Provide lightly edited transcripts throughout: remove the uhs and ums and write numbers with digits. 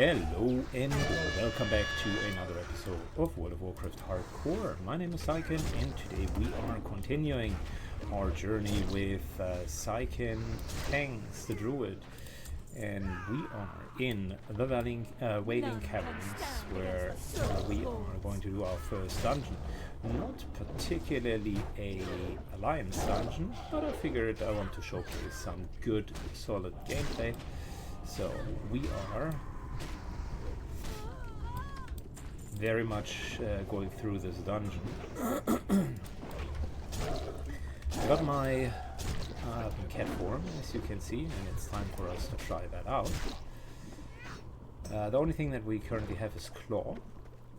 Hello and welcome back to another episode of World of Warcraft Hardcore. My name is Syken and today we are continuing our journey with Syken Tanks, the Druid. And we are in the Wailing Caverns where we are going to do our first dungeon. Not particularly a alliance dungeon, but I figured I want to showcase some good solid gameplay. So we are very much going through this dungeon. I got my cat form, as you can see, and it's time for us to try that out. The only thing that we currently have is Claw,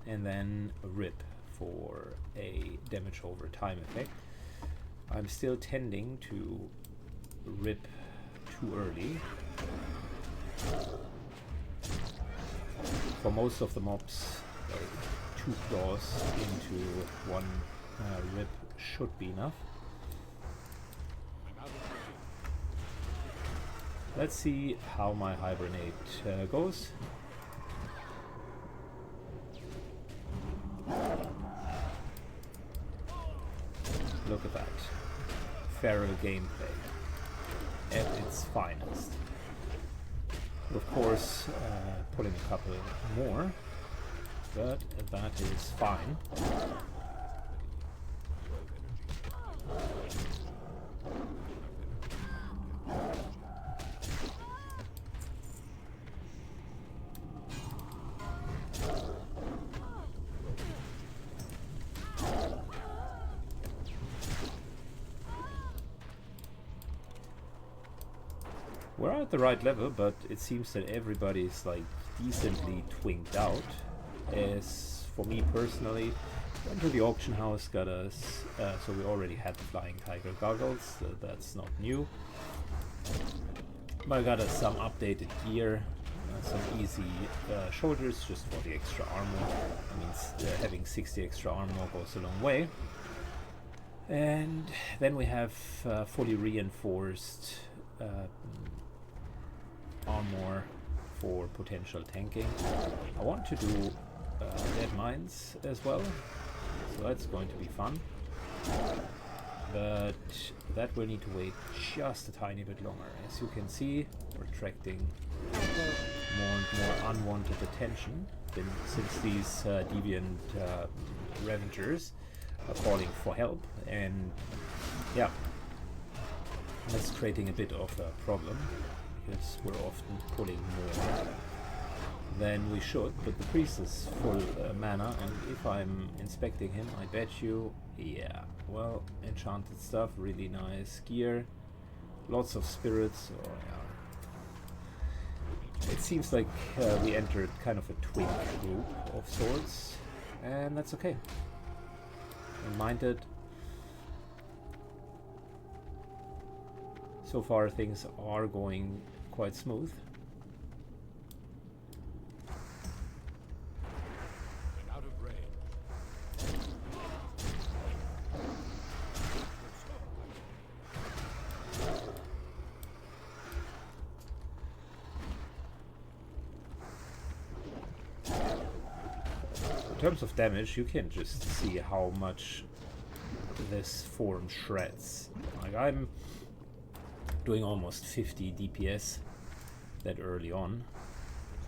and then Rip for a damage over time effect. I'm still tending to Rip too early. For most of the mobs, 2 claws into 1 rip should be enough. Let's see how my hibernate goes. Look at that. Feral gameplay at its finest. Of course, pulling a couple more, but that is fine. We're at the right level, but it seems that everybody's like decently twinked out. As for me personally, went to the auction house, got us, so we already had the Flying Tiger goggles, so that's not new. But I got us some updated gear, some easy shoulders just for the extra armor. I mean, having 60 extra armor goes a long way. And then we have fully reinforced armor for potential tanking. I want to do dead mines as well, so that's going to be fun. But that will need to wait just a tiny bit longer. As you can see, we're attracting more and more unwanted attention since these deviant Ravengers are calling for help, and yeah, that's creating a bit of a problem. Because we're often pulling more than we should, but the priest is full mana, and if I'm inspecting him, I bet you, yeah, well, enchanted stuff, really nice gear, lots of spirits. Oh, yeah. It seems like we entered kind of a twink group of sorts, and that's okay. Don't mind it. So far things are going quite smooth. Out of range. In terms of damage, you can just see how much this form shreds. Like, I'm doing almost 50 DPS that early on.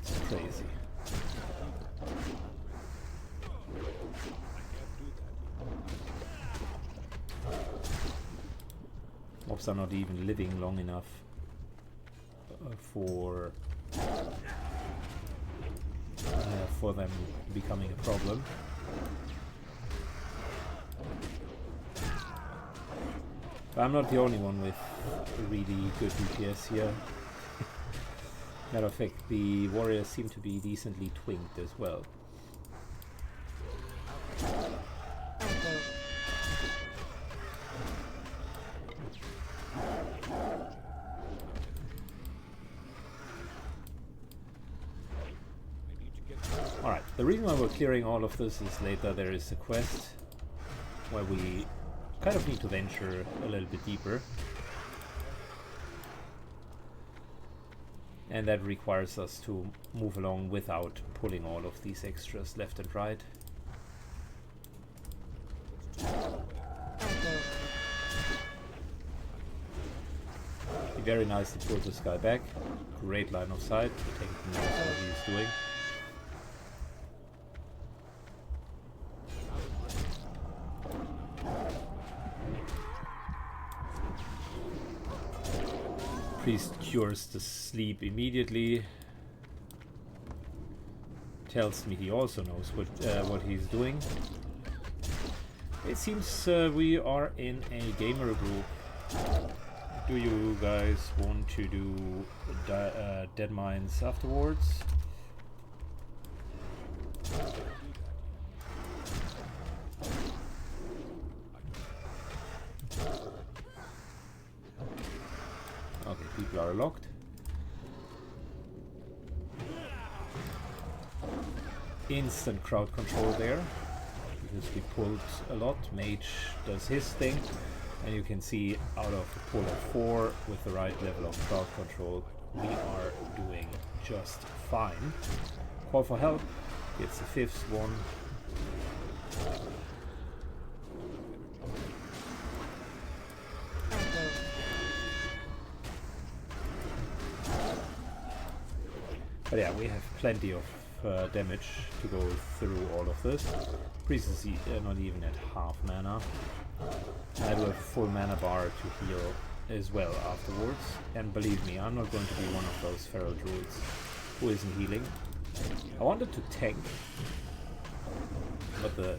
It's crazy. Mobs are not even living long enough for them becoming a problem. But I'm not the only one with really good DPS here. Matter of fact, the warriors seem to be decently twinked as well. Alright, the reason why we're clearing all of this is later there is a quest where we kind of need to venture a little bit deeper. And that requires us to move along without pulling all of these extras left and right. He very nicely pulled this guy back. Great line of sight. The tank knows what he's doing. Priest cures the sleep immediately. Tells me he also knows what he's doing. It seems we are in a gamer group. Do you guys want to do Dead Mines afterwards? Okay, people are locked. Instant crowd control there, because we pulled a lot. Mage does his thing, and you can see out of a pull of 4 with the right level of crowd control, we are doing just fine. Call for help, it's the 5th one. But yeah, we have plenty of damage to go through all of this. Priest is not even at half mana. I do have a full mana bar to heal as well afterwards. And believe me, I'm not going to be one of those feral druids who isn't healing. I wanted to tank, but the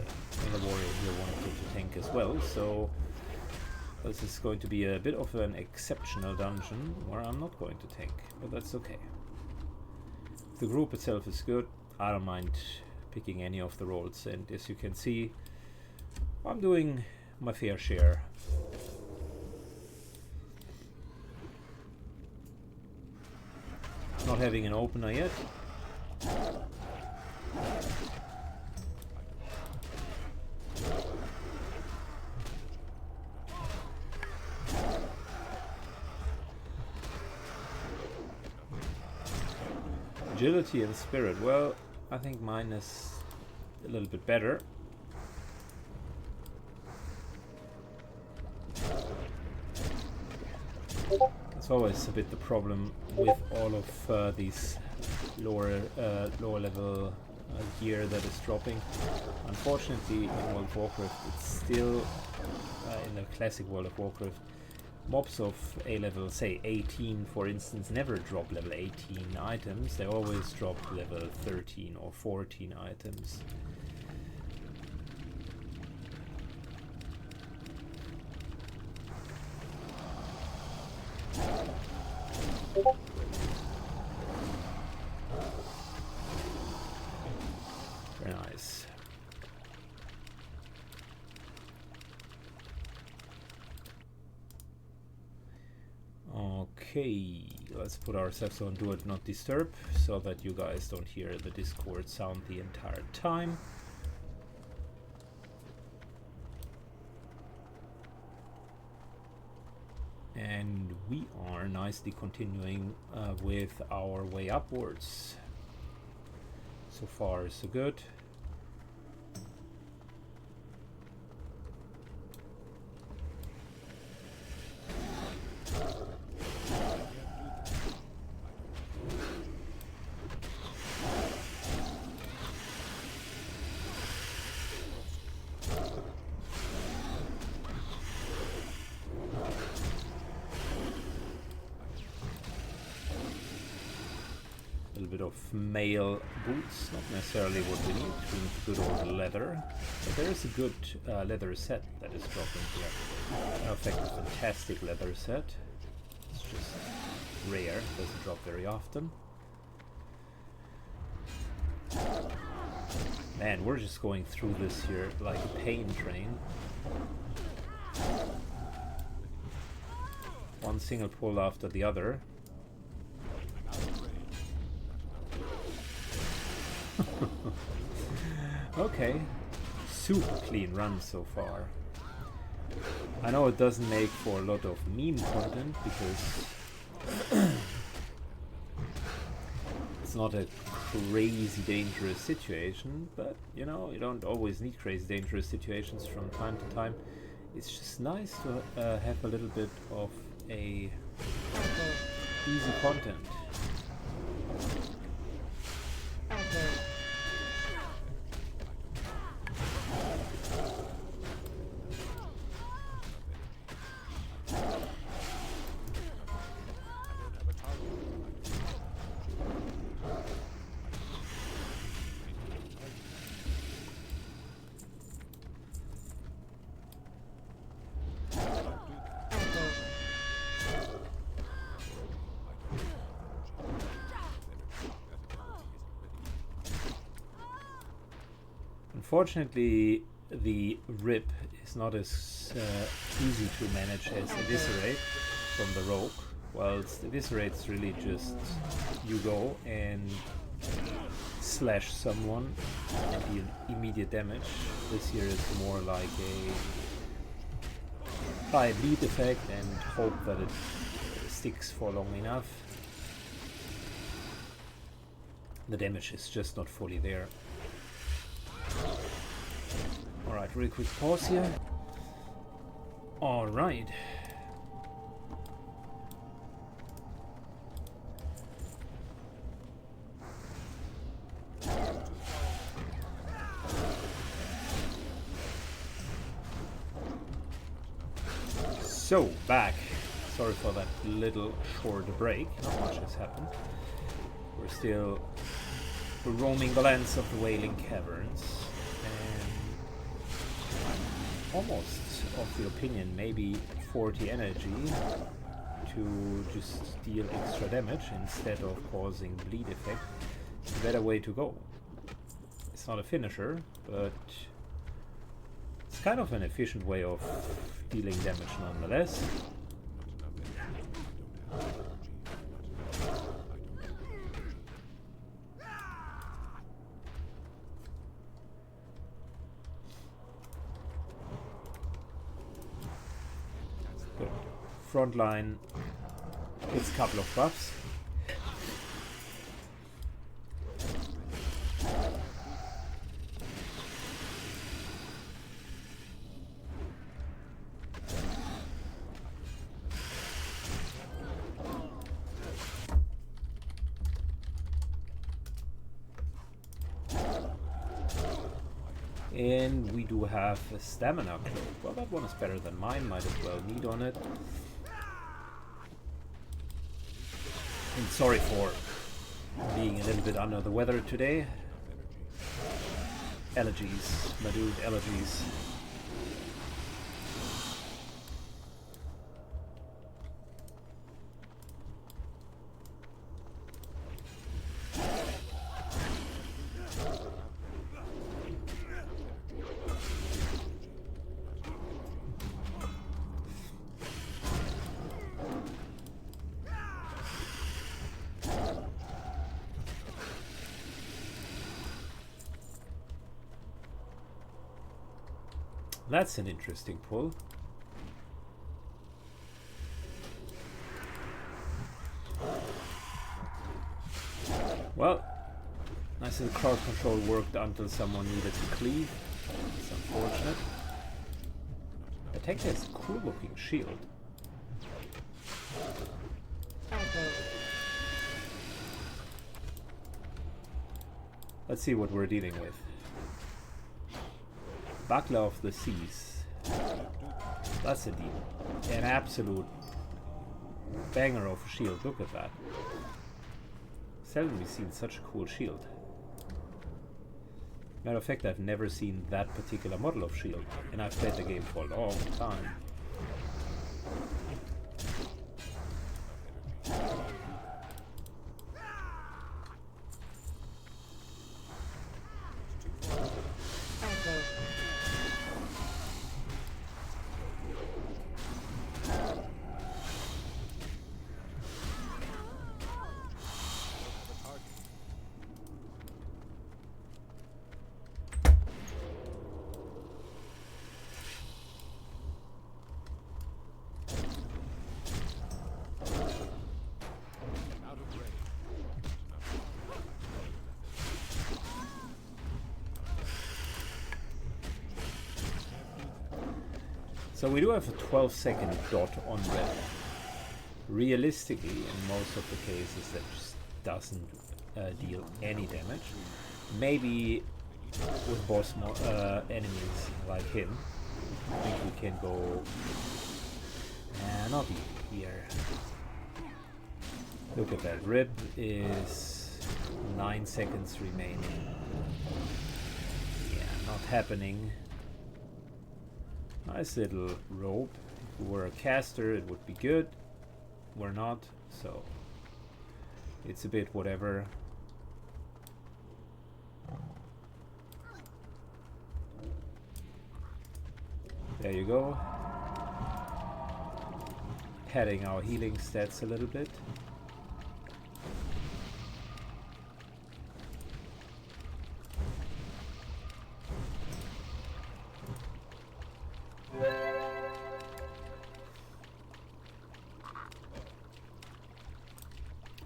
warrior here wanted to tank as well, so this is going to be a bit of an exceptional dungeon where I'm not going to tank, but that's okay. The group itself is good. I don't mind picking any of the roles, and as you can see, I'm doing my fair share. Not having an opener yet. Agility and spirit. Well, I think mine is a little bit better. It's always a bit the problem with all of these lower level gear that is dropping. Unfortunately, in World of Warcraft, it's still in the classic World of Warcraft, mobs of a level, say 18 for instance, never drop level 18 items. They always drop level 13 or 14 items. Very nice. Okay, let's put ourselves on Do Not Disturb so that you guys don't hear the Discord sound the entire time. And we are nicely continuing with our way upwards. So far so good. Mail boots, not necessarily what we need. We need good old leather, but there is a good leather set that is dropping here. In fact, a fantastic leather set. It's just rare, doesn't drop very often. Man, we're just going through this here like a pain train. One single pull after the other. Okay, super clean run so far. I know it doesn't make for a lot of meme content because It's not a crazy dangerous situation, but you know, you don't always need crazy dangerous situations from time to time. It's just nice to have a little bit of a easy content. Unfortunately, the rip is not as easy to manage as eviscerate from the rogue. Whilst eviscerate's really just you go and slash someone and deal immediate damage. This here is more like a high bleed effect and hope that it sticks for long enough. The damage is just not fully there. Alright, really quick pause here. Alright. So, back. Sorry for that little short break. Not much has happened. We're still roaming the lands of the Wailing Caverns. Almost of the opinion maybe 40 energy to just deal extra damage instead of causing bleed effect is a better way to go. It's not a finisher, but it's kind of an efficient way of dealing damage nonetheless. Frontline gets a couple of buffs. And we do have a stamina cloak. Well, that one is better than mine, might as well need on it. And sorry for being a little bit under the weather today. Allergies, my dude, allergies. That's an interesting pull. Well, nice little crowd control worked until someone needed to cleave. It's unfortunate. The tank has a cool looking shield. Let's see what we're dealing with. Buckler of the Seas. That's a demon. An absolute banger of a shield. Look at that. Seldom seen such a cool shield. Matter of fact, I've never seen that particular model of shield, and I've played the game for a long time. So we do have a 12-second dot on red. Realistically, in most of the cases, that just doesn't deal any damage. Maybe with boss enemies like him, I think we can go not here. Look at that. Rib is 9 seconds remaining. Yeah, not happening. Nice little rope. If we were a caster, it would be good. We're not, so it's a bit whatever. There you go. Padding our healing stats a little bit.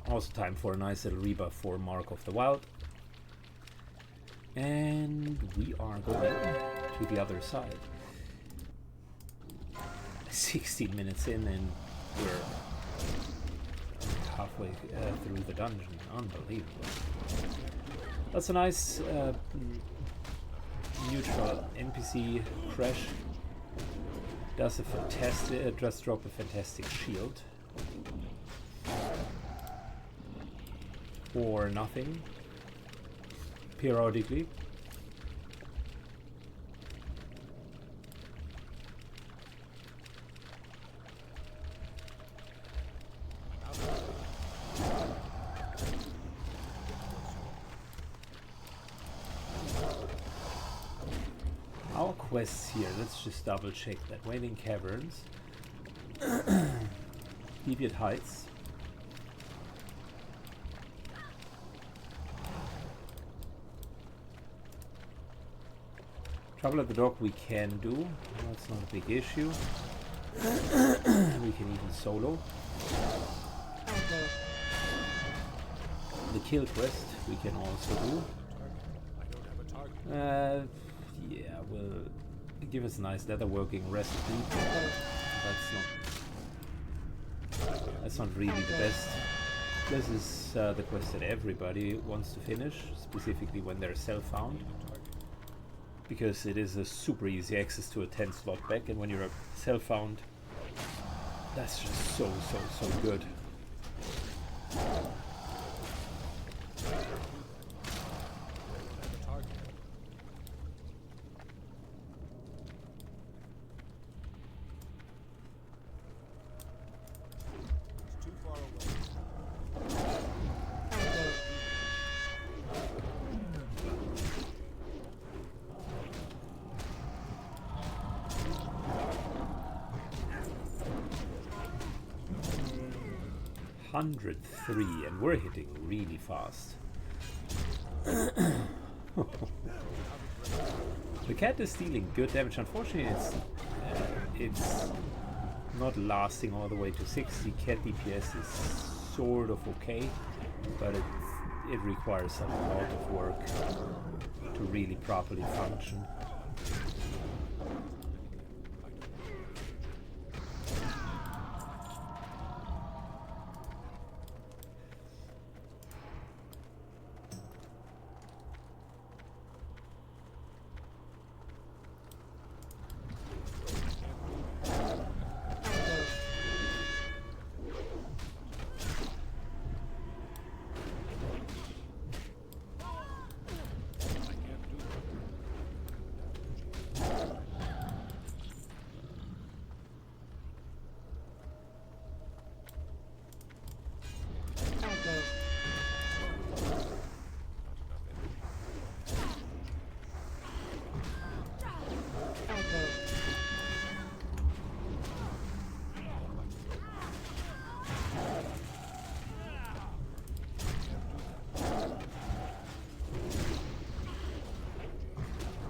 Also time for a nice little rebuff for Mark of the Wild. And we are going to the other side. 16 minutes in and we're halfway through the dungeon. Unbelievable. That's a nice neutral NPC. Crash does a fantastic, does drop a fantastic shield. Or nothing, periodically. Our quests here, let's just double check that. Wailing Caverns, Deviate Heights, Trouble at the Dock we can do, that's not a big issue. We can even solo. The kill quest we can also do. Yeah, will give us a nice leatherworking recipe. That's not really the best. This is the quest that everybody wants to finish, specifically when they're self-found. Because it is a super easy access to a 10 slot back, and when you're self-found, that's just so good. And we're hitting really fast. The cat is dealing good damage. Unfortunately, it's not lasting all the way to 60. Cat DPS is sort of okay, but it requires a lot of work to really properly function.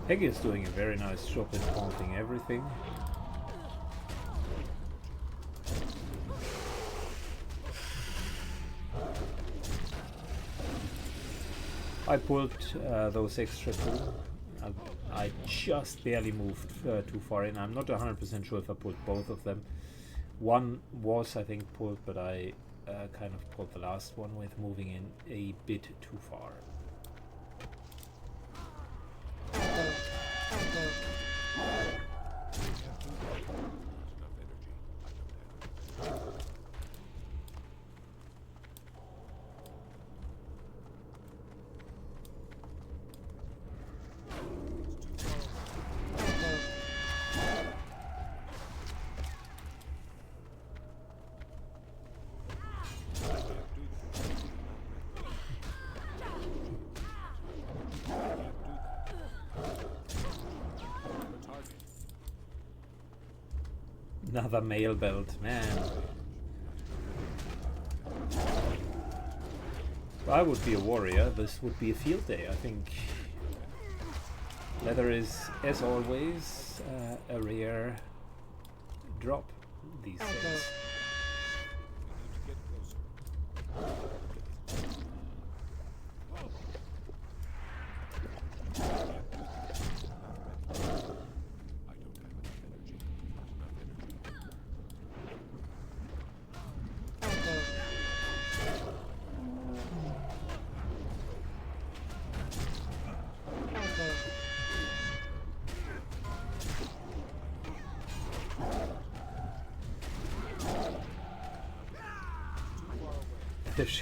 Peggy is doing a very nice job in taunting everything. I pulled those extra two. I just barely moved too far in. I'm not 100% sure if I pulled both of them. One was, I think, pulled, but I kind of pulled the last one with moving in a bit too far. Another mail belt, man. If I would be a warrior, this would be a field day, I think. Leather is, as always, a rare drop these days.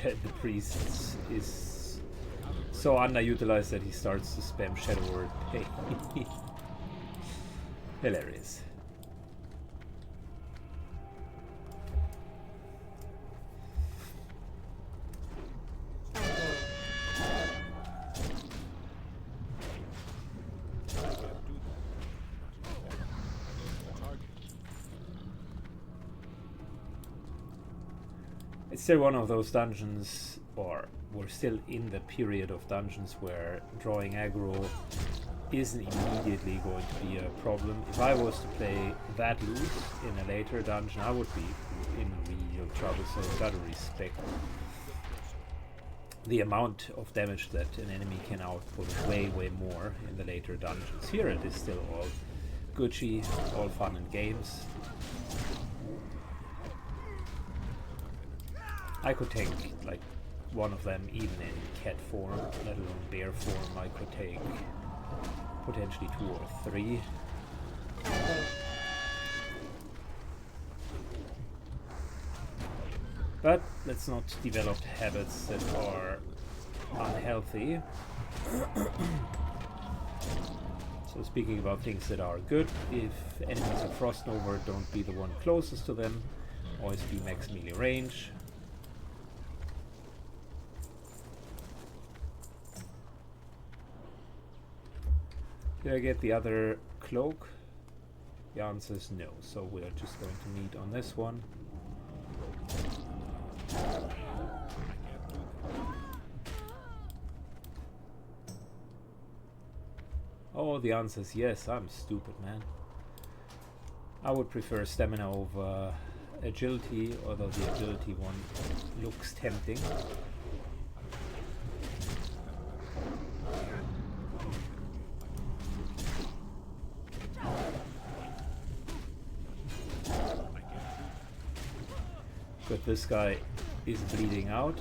The priest is so underutilized that he starts to spam Shadow Word. Hilarious. It's still one of those dungeons, or we're still in the period of dungeons where drawing aggro isn't immediately going to be a problem. If I was to play that loose in a later dungeon, I would be in real trouble, so I've got to respect the amount of damage that an enemy can output way more in the later dungeons. Here it is still all Gucci, all fun and games. I could take like one of them even in cat form, let alone bear form. I could take potentially 2 or 3. But let's not develop habits that are unhealthy. So speaking about things that are good, if enemies are frost over, don't be the one closest to them. Always be max melee range. Did I get the other cloak? The answer is no, so we're just going to meet on this one. Oh, the answer is yes. I'm stupid, man. I would prefer stamina over agility, although the agility one looks tempting. But this guy is bleeding out.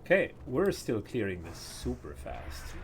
Okay, we're still clearing this super fast.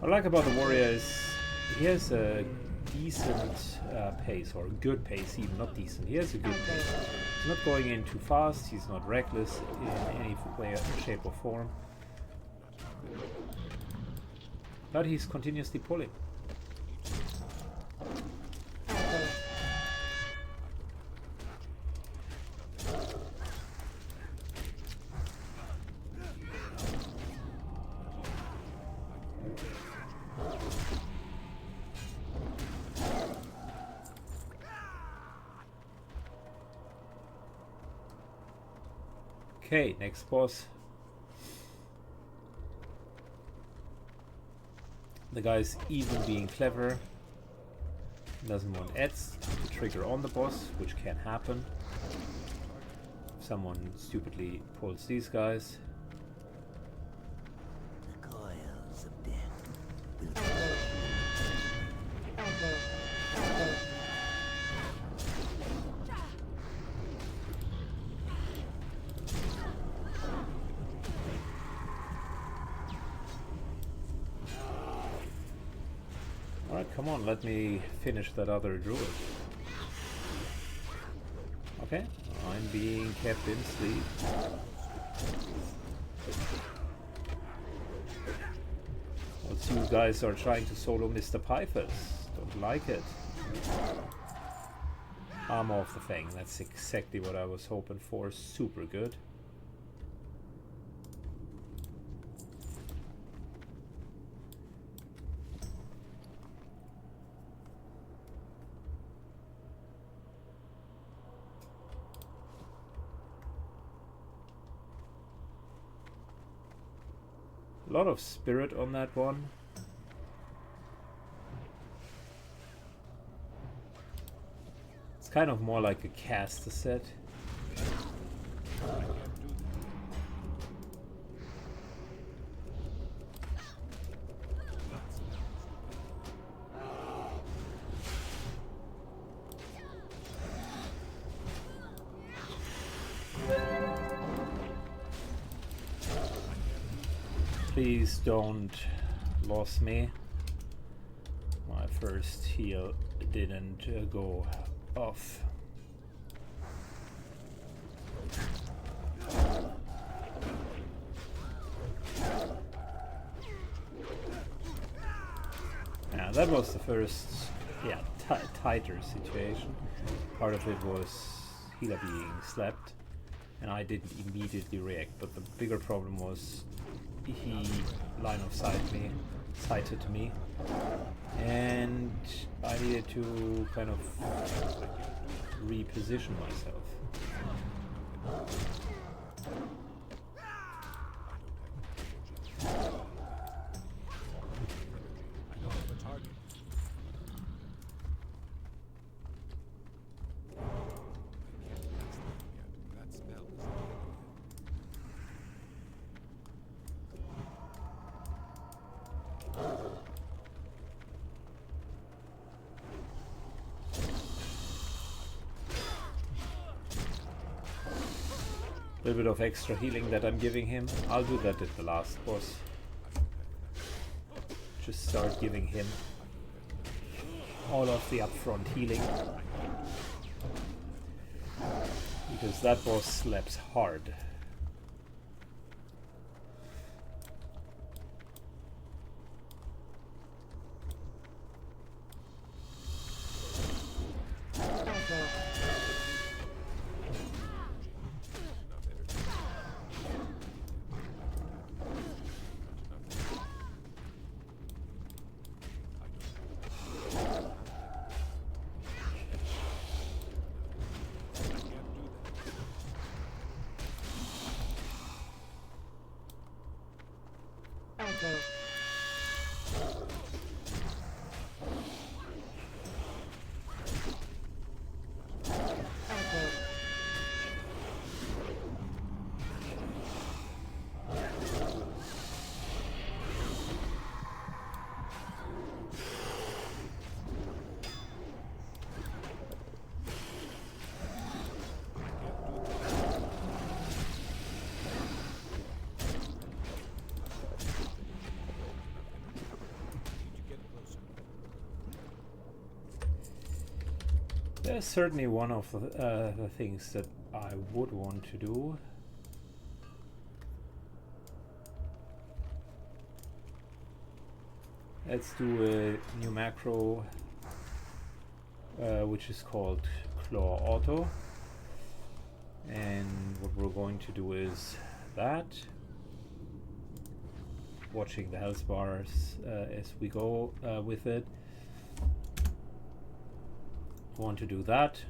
What I like about the warrior is he has a decent pace, or good pace even, not decent. He has a good pace. He's not going in too fast, he's not reckless in any way, shape or form. But he's continuously pulling. Okay, next boss. The guy's even being clever. Doesn't want ads to trigger on the boss, which can happen. If someone stupidly pulls these guys. The coils of death will Alright, come on, let me finish that other druid. Okay, I'm being kept in sleep. What you guys are trying to solo Mr. Pythas. Don't like it. Armor of the Fang, that's exactly what I was hoping for. Super good. A lot of spirit on that one. It's kind of more like a caster set. Please don't lose me. My first heal didn't go off. Yeah, that was the first, tighter situation. Part of it was healer being slapped, and I didn't immediately react. But the bigger problem was he line of sighted me, and I needed to kind of reposition myself. A little bit of extra healing that I'm giving him. I'll do that at the last boss. Just start giving him all of the upfront healing. Because that boss slaps hard. There's certainly one of the things that I would want to do. Let's do a new macro, which is called Claw Auto. And what we're going to do is that. Watching the health bars as we go with it. We want to do that.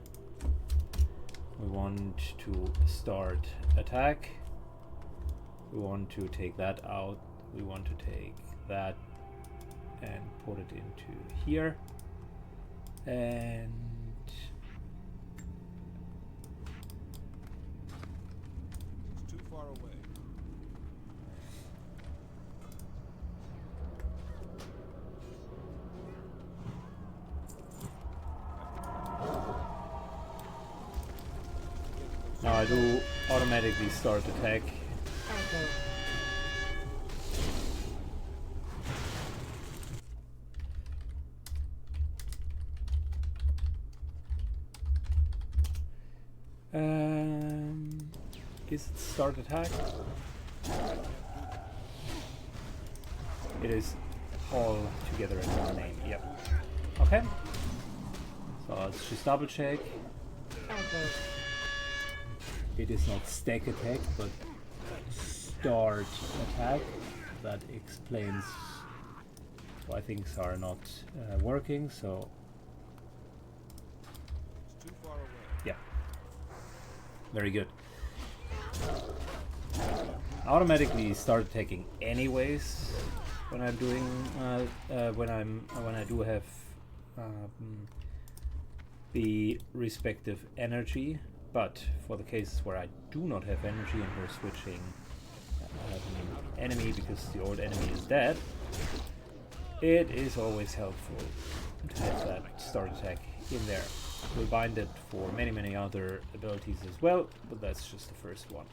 We want to start attack. We want to take that out. We want to take that and put it into here. And It's too far away. now I do automatically start attack. Is it start attack? It is all together in one name. Yep. Okay. So let's just double check. It is not stack attack, but start attack. That explains why things are not working. So It's too far away. yeah, very good. Automatically start attacking anyways when I'm doing when I do have the respective energy. But for the cases where I do not have energy and we're switching enemy because the old enemy is dead, it is always helpful to have that start attack in there. We'll bind it for many other abilities as well, but that's just the first one.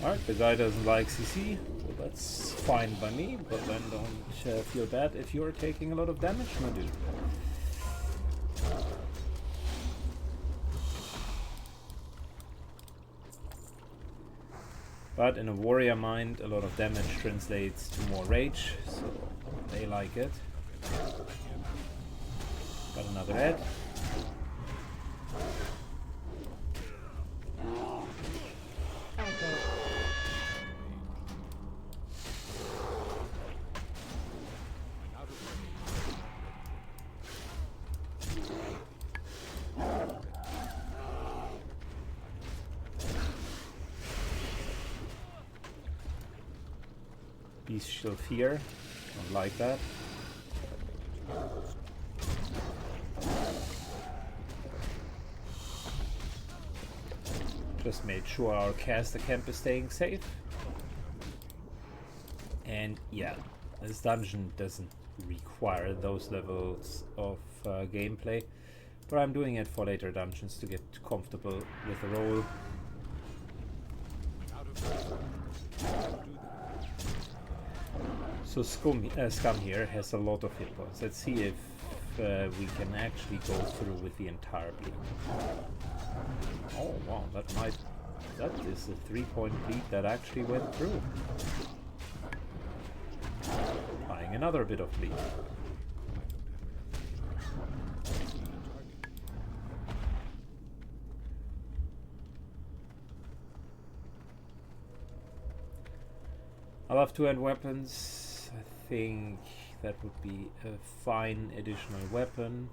Alright, the guy doesn't like CC, well, that's fine by me, but then don't feel bad if you're taking a lot of damage, my dude. But in a warrior mind, a lot of damage translates to more rage, so they like it. Got another head. Bestial fear, don't like that. Just made sure our caster camp is staying safe. And yeah, this dungeon doesn't require those levels of gameplay, but I'm doing it for later dungeons to get comfortable with the role. So Scum here has a lot of hit points. Let's see if we can actually go through with the entire bleed. Oh wow, that is a 3-point bleed that actually went through. Buying another bit of bleed. I'll have two-hand weapons. I think that would be a fine additional weapon,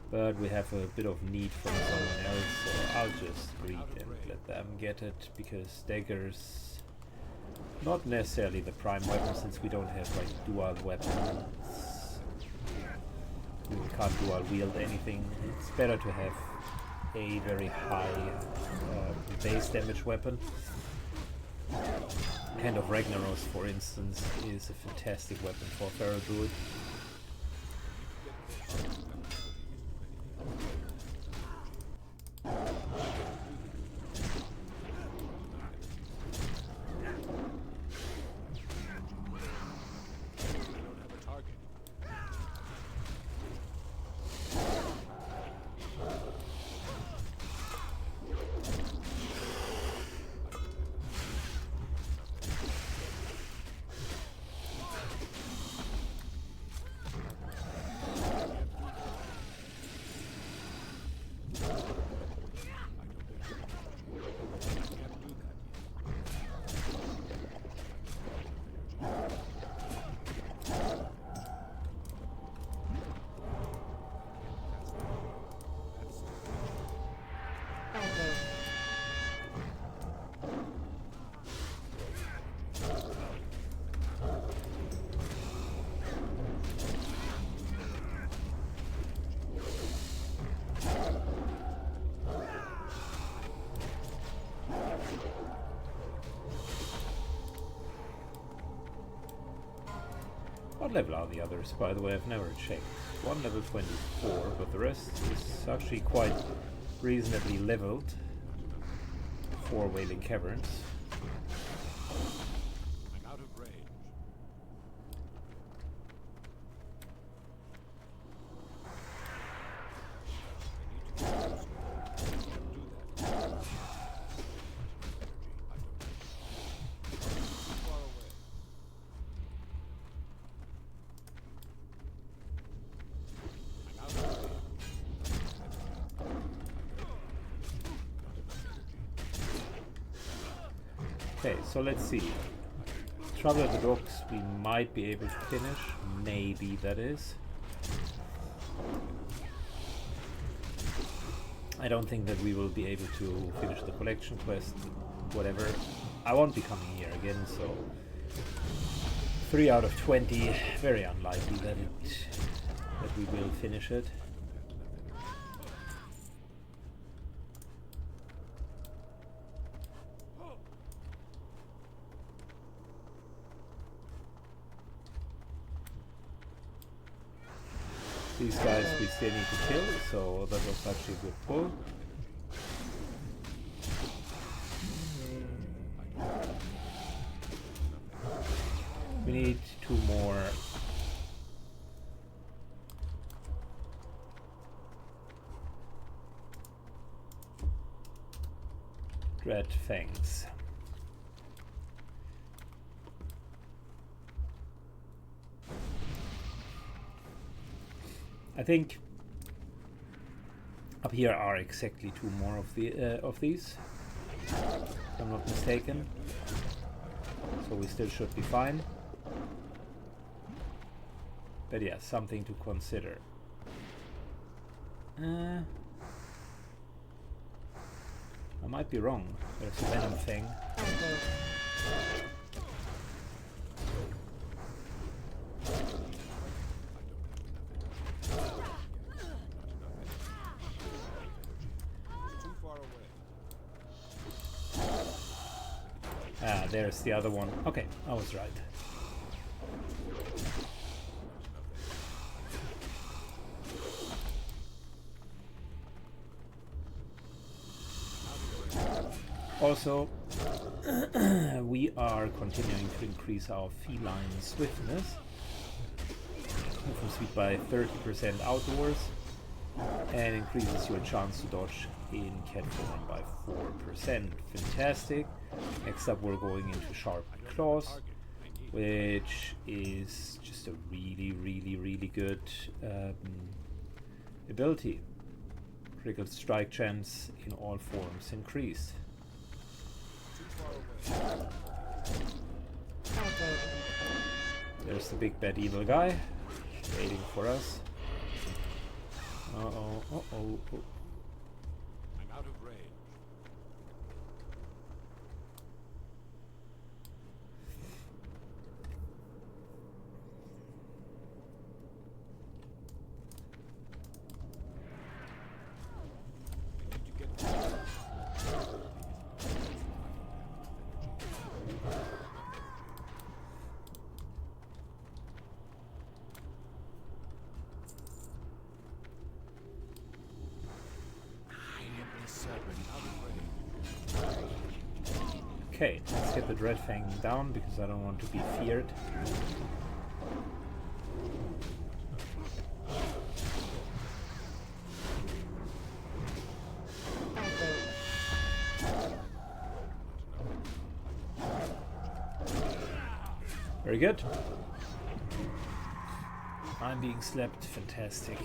but we have a bit of need from someone else, so I'll just greed and let them get it, because daggers not necessarily the prime weapon, since we don't have like dual weapons we can't dual wield anything. It's better to have a very high base damage weapon. Hand of Ragnaros, for instance, is a fantastic weapon for Feral Druid. What level are the others, by the way? I've never checked. One level 24, but the rest is actually quite reasonably leveled for Wailing Caverns. I'm out of range. Okay, so let's see. Trouble at the Docks we might be able to finish. Maybe, that is. I don't think that we will be able to finish the collection quest. Whatever. I won't be coming here again, so 3 out of 20. Very unlikely that we will finish it. These guys we still need to kill, so that was actually a good pull. We need 2 more. Dread Fangs. I think up here are exactly 2 more of these, if I'm not mistaken. So we still should be fine. But yeah, something to consider. I might be wrong. There's a venom thing. Ah, there's the other one. Okay, I was right. Also, we are continuing to increase our feline swiftness. Move from speed by 30% outdoors, and increases your chance to dodge in cat form by 4%. Fantastic. Next up we're going into Sharp Claws, which is just a really good ability. Critical strike chance in all forms increased. There's the big bad evil guy waiting for us. Uh-oh, uh-oh. I'm out of range. Okay, let's get the Dreadfang down because I don't want to be feared. Very good. I'm being slept. Fantastic.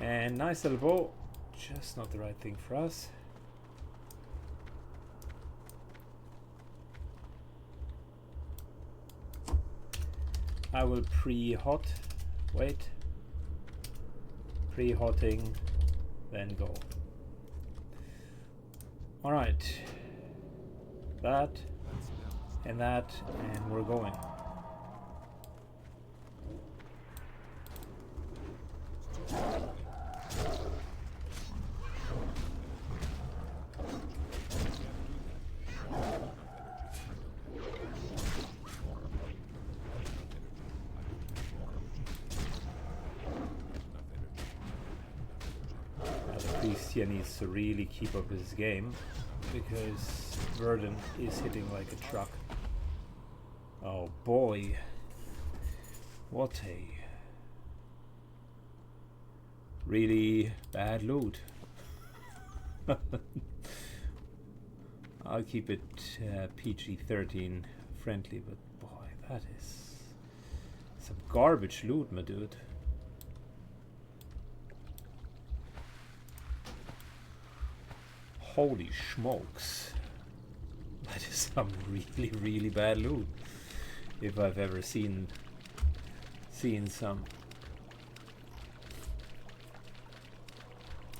And nice little bow. Just not the right thing for us. I will pre-hot. Wait. Pre-hotting. Then go. Alright. That. And that. And we're going. He needs to really keep up his game because Verdant is hitting like a truck. Oh boy, what a really bad loot. I'll keep it PG-13 friendly, but boy, that is some garbage loot, my dude. Holy smokes. That is some really, really bad loot. If I've ever seen some.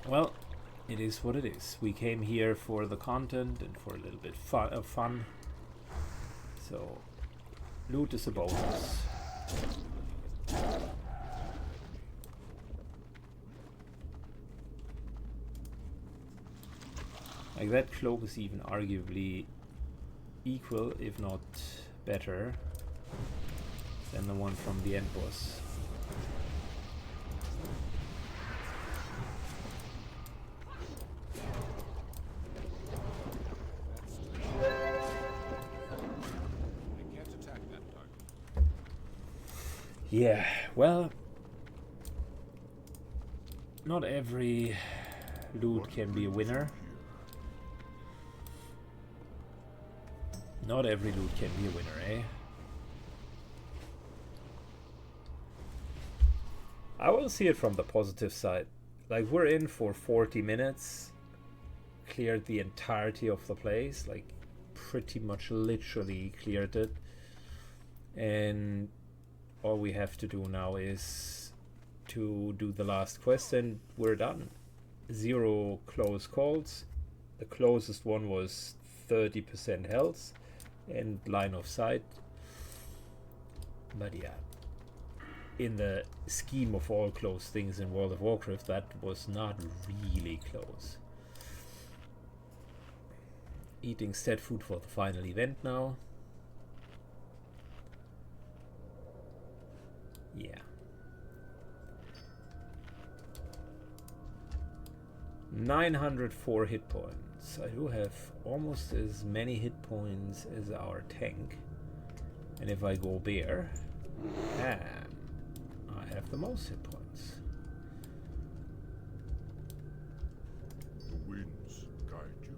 Well, it is what it is. We came here for the content and for a little bit of fun. So, loot is a bonus. Like that cloak is even arguably equal, if not better, than the one from the end boss. I can't attack that target. Yeah, well, not every loot can be a winner. Not every loot can be a winner, eh? I will see it from the positive side. Like, we're in for 40 minutes, cleared the entirety of the place, like pretty much literally cleared it. And all we have to do now is to do the last quest and we're done. 0 close calls. The closest one was 30% health and line of sight. But yeah, in the scheme of all close things in World of Warcraft, that was not really close. Eating set food for the final event now. Yeah. 904 hit points. I do have almost as many hit points as our tank. And if I go bear, I have the most hit points. The winds guide you.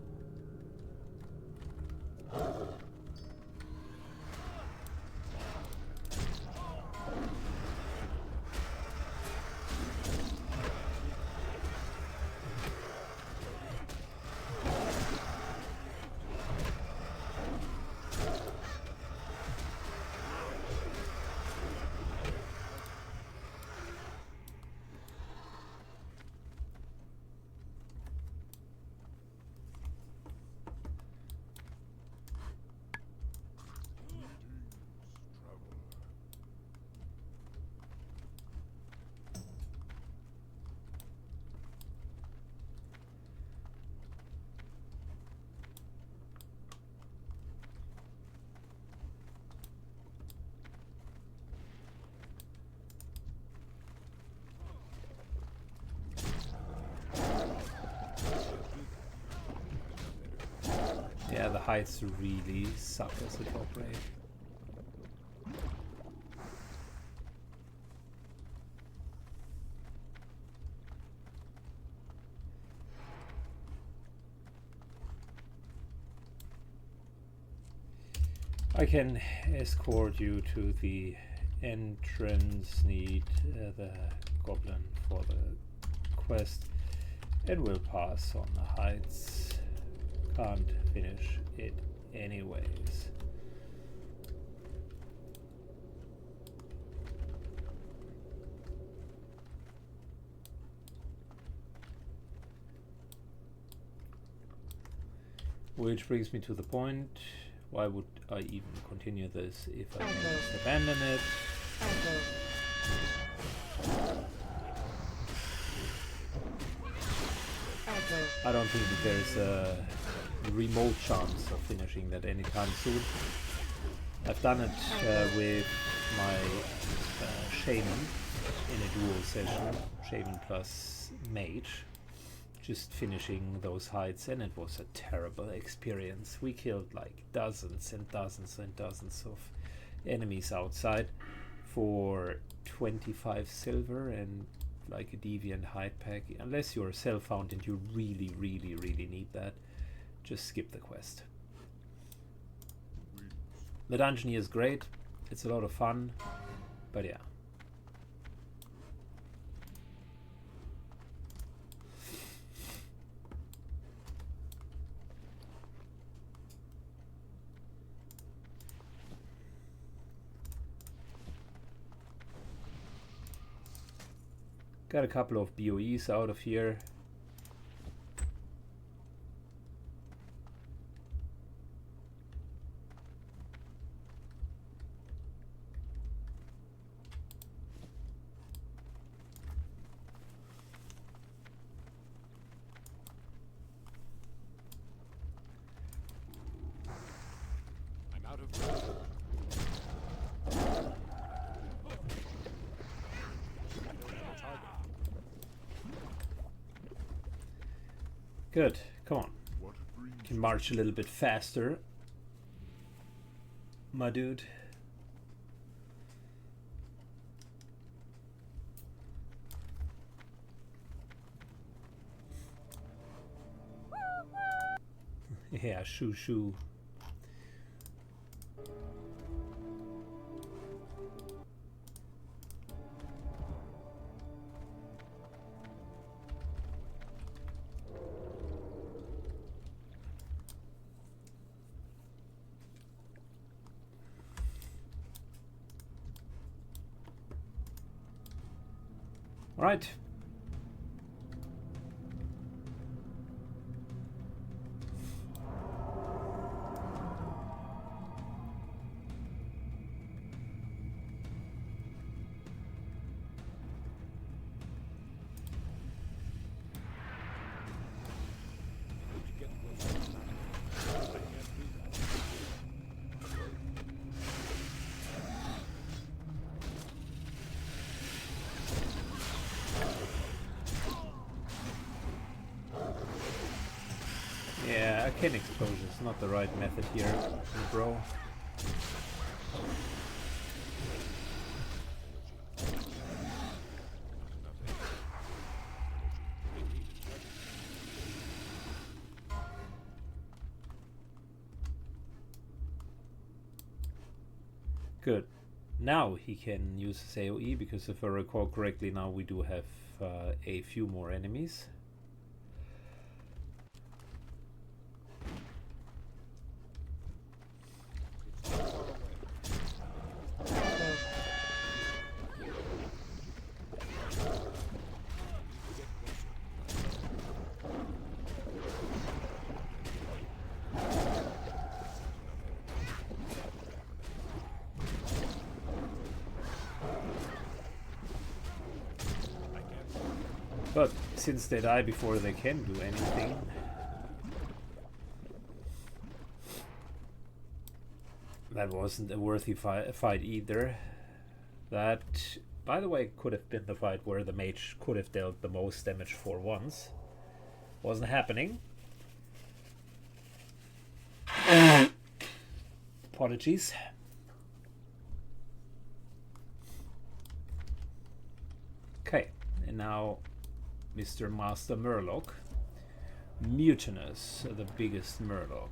Yeah, the heights really suck as a top rate. I can escort you to the entrance, need the goblin for the quest, and we'll pass on the heights. Can't finish it anyways. Which brings me to the point, why would I even continue this if I can just abandon it? I don't think that there's a remote chance of finishing that anytime soon. I've done it with my shaman in a dual session, shaman plus mage, just finishing those heights, and it was a terrible experience. We killed like dozens and dozens and dozens of enemies outside for 25 silver and like a deviant hide pack. Unless you're self-found and you really need that, just skip the quest. The dungeon here is great, it's a lot of fun, but yeah. Got a couple of BOEs out of here. I'm out of time. Good, come on. Can march a little bit faster, my dude. Yeah, shoo shoo. All right. Yeah, arcane exposure is not the right method here, bro. Good. Now he can use his AoE, because if I recall correctly, now we do have a few more enemies. But since they die before they can do anything, that wasn't a worthy fight either. That, by the way, could have been the fight where the mage could have dealt the most damage for once. Wasn't happening. Apologies. Okay, and now Mr. Master Murloc. Mutinous, the biggest Murloc.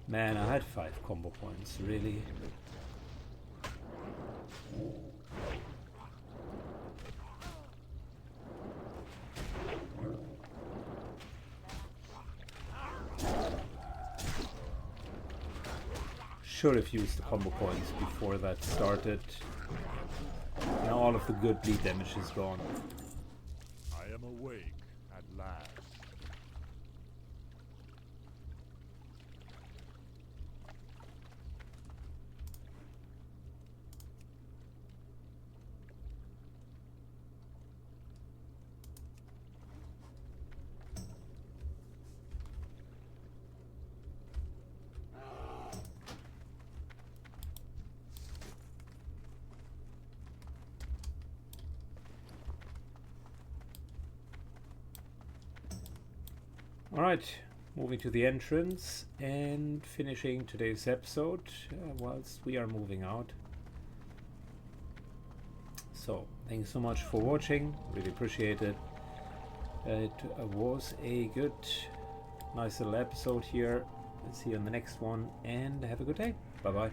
Man, I had 5 combo points, really. Should have used the combo points before that started. Now all of the good bleed damage is gone. I am awake at last. Alright, moving to the entrance and finishing today's episode whilst we are moving out. So, thank you so much for watching, really appreciate it. It was a good, nice little episode here. Let's see you on the next one and have a good day. Bye bye.